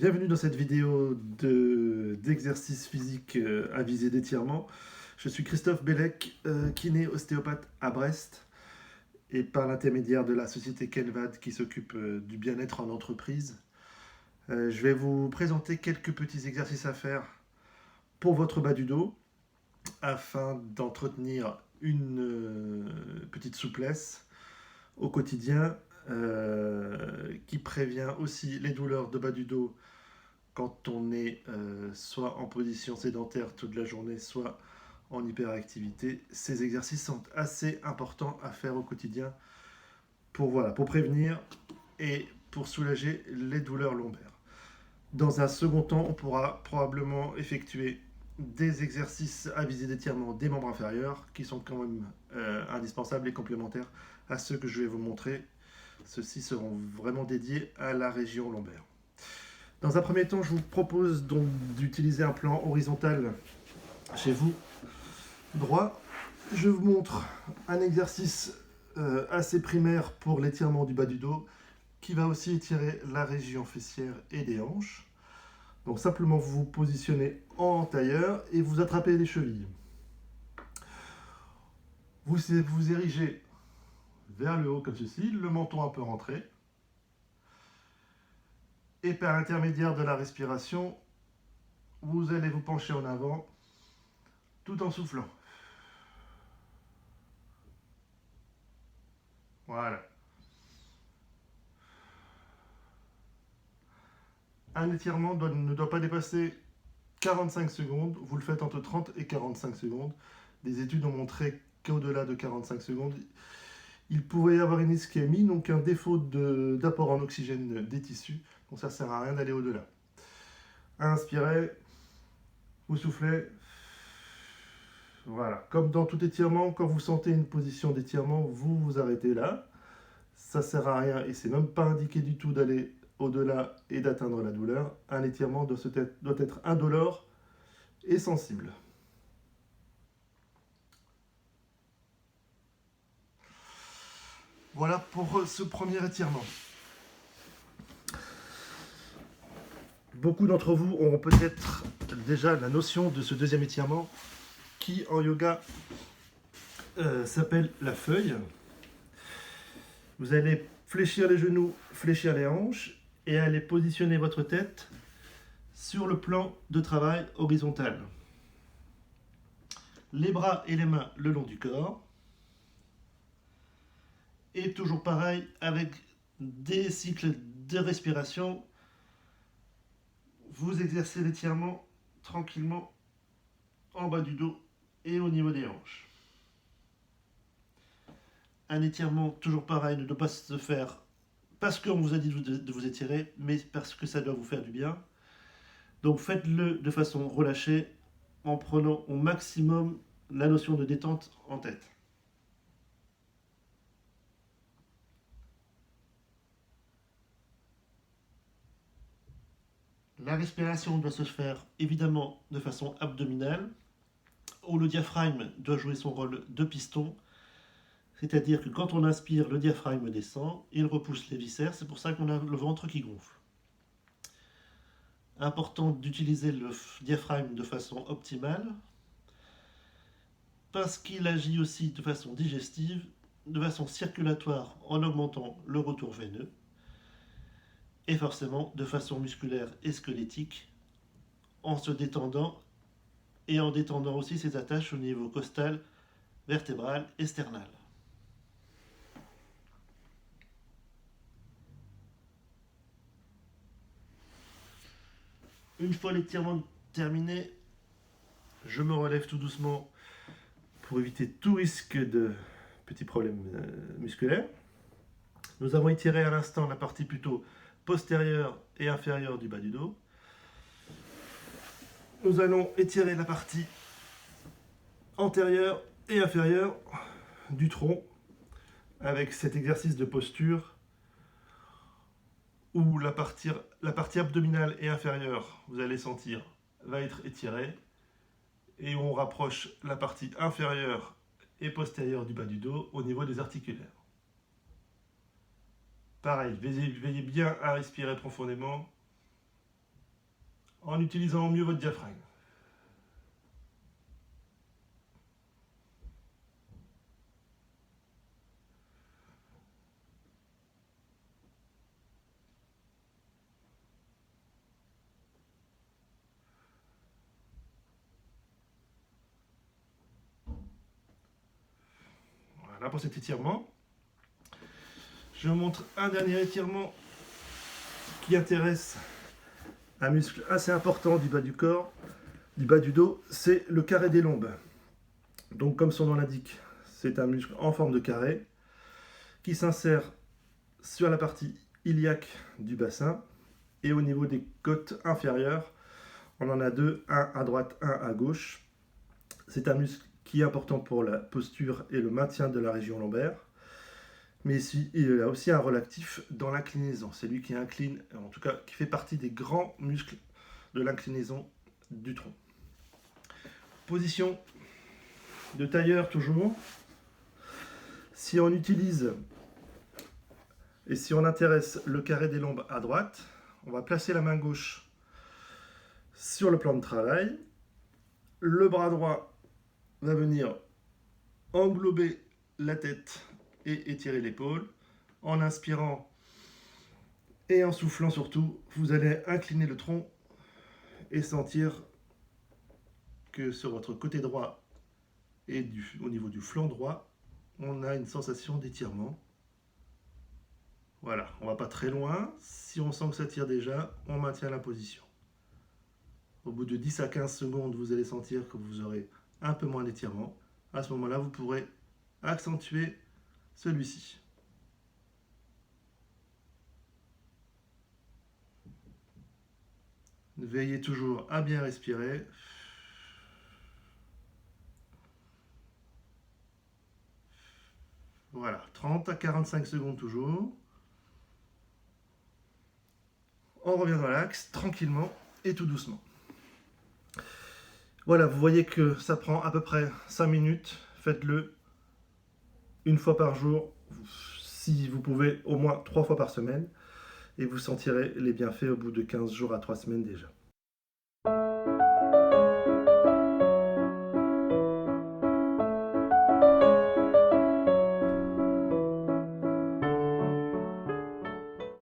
Bienvenue dans cette vidéo d'exercice physique à visée d'étirement. Je suis Christophe Bellec, kiné ostéopathe à Brest, et par l'intermédiaire de la société Kenvad qui s'occupe du bien-être en entreprise. Je vais vous présenter quelques petits exercices à faire pour votre bas du dos afin d'entretenir une petite souplesse au quotidien qui prévient aussi les douleurs de bas du dos quand on est soit en position sédentaire toute la journée, soit en hyperactivité. Ces exercices sont assez importants à faire au quotidien pour prévenir et pour soulager les douleurs lombaires. Dans un second temps, on pourra probablement effectuer des exercices à visée d'étirement des membres inférieurs qui sont quand même indispensables et complémentaires à ceux que je vais vous montrer. Ceux-ci seront vraiment dédiés à la région lombaire. Dans un premier temps, je vous propose donc d'utiliser un plan horizontal chez vous, droit. Je vous montre un exercice assez primaire pour l'étirement du bas du dos, qui va aussi étirer la région fessière et des hanches. Donc simplement vous vous positionnez en tailleur et vous attrapez les chevilles. Vous vous érigez vers le haut comme ceci, le menton un peu rentré. Et par l'intermédiaire de la respiration, vous allez vous pencher en avant tout en soufflant. Voilà. Un étirement ne doit pas dépasser 45 secondes. Vous le faites entre 30 et 45 secondes. Des études ont montré qu'au-delà de 45 secondes, il pouvait y avoir une ischémie, donc un défaut d'apport en oxygène des tissus. Donc ça ne sert à rien d'aller au-delà. Inspirez, vous soufflez. Voilà. Comme dans tout étirement, quand vous sentez une position d'étirement, vous vous arrêtez là. Ça ne sert à rien et c'est même pas indiqué du tout d'aller au-delà et d'atteindre la douleur. Un étirement doit être indolore et sensible. Voilà pour ce premier étirement. Beaucoup d'entre vous auront peut-être déjà la notion de ce deuxième étirement qui en yoga s'appelle la feuille. Vous allez fléchir les genoux, fléchir les hanches et aller positionner votre tête sur le plan de travail horizontal. Les bras et les mains le long du corps. Et toujours pareil, avec des cycles de respiration, vous exercez l'étirement tranquillement en bas du dos et au niveau des hanches. Un étirement toujours pareil ne doit pas se faire parce qu'on vous a dit de vous étirer, mais parce que ça doit vous faire du bien. Donc faites-le de façon relâchée en prenant au maximum la notion de détente en tête. La respiration doit se faire évidemment de façon abdominale, où le diaphragme doit jouer son rôle de piston, c'est-à-dire que quand on inspire, le diaphragme descend, il repousse les viscères, c'est pour ça qu'on a le ventre qui gonfle. Important d'utiliser le diaphragme de façon optimale, parce qu'il agit aussi de façon digestive, de façon circulatoire en augmentant le retour veineux, et forcément de façon musculaire et squelettique, en se détendant et en détendant aussi ses attaches au niveau costal, vertébral et sternal. Une fois l'étirement terminé, je me relève tout doucement pour éviter tout risque de petits problèmes musculaires. Nous avons étiré à l'instant la partie plutôt postérieure et inférieure du bas du dos. Nous allons étirer la partie antérieure et inférieure du tronc avec cet exercice de posture où la partie abdominale et inférieure, vous allez sentir, va être étirée et on rapproche la partie inférieure et postérieure du bas du dos au niveau des articulaires. Pareil, veillez bien à respirer profondément. en utilisant au mieux votre diaphragme. Voilà pour cet étirement. Je vous montre un dernier étirement qui intéresse un muscle assez important du bas du corps, du bas du dos, c'est le carré des lombes. Donc comme son nom l'indique, c'est un muscle en forme de carré qui s'insère sur la partie iliaque du bassin et au niveau des côtes inférieures. On en a deux, un à droite, un à gauche. C'est un muscle qui est important pour la posture et le maintien de la région lombaire. Mais il a aussi un rôle actif dans l'inclinaison. C'est lui qui incline, en tout cas qui fait partie des grands muscles de l'inclinaison du tronc. Position de tailleur toujours. Si on utilise et si on intéresse le carré des lombes à droite, on va placer la main gauche sur le plan de travail. Le bras droit va venir englober la tête et étirer l'épaule. En inspirant et en soufflant surtout, vous allez incliner le tronc et sentir que sur votre côté droit et au niveau du flanc droit, on a une sensation d'étirement. Voilà, on ne va pas très loin. Si on sent que ça tire déjà, on maintient la position. Au bout de 10 à 15 secondes, vous allez sentir que vous aurez un peu moins d'étirement. À ce moment-là, vous pourrez accentuer celui-ci. Veillez toujours à bien respirer. Voilà, 30 à 45 secondes toujours. On revient dans l'axe, tranquillement et tout doucement. Voilà, vous voyez que ça prend à peu près 5 minutes. Faites-le une fois par jour, si vous pouvez, au moins 3 fois par semaine. Et vous sentirez les bienfaits au bout de 15 jours à 3 semaines déjà.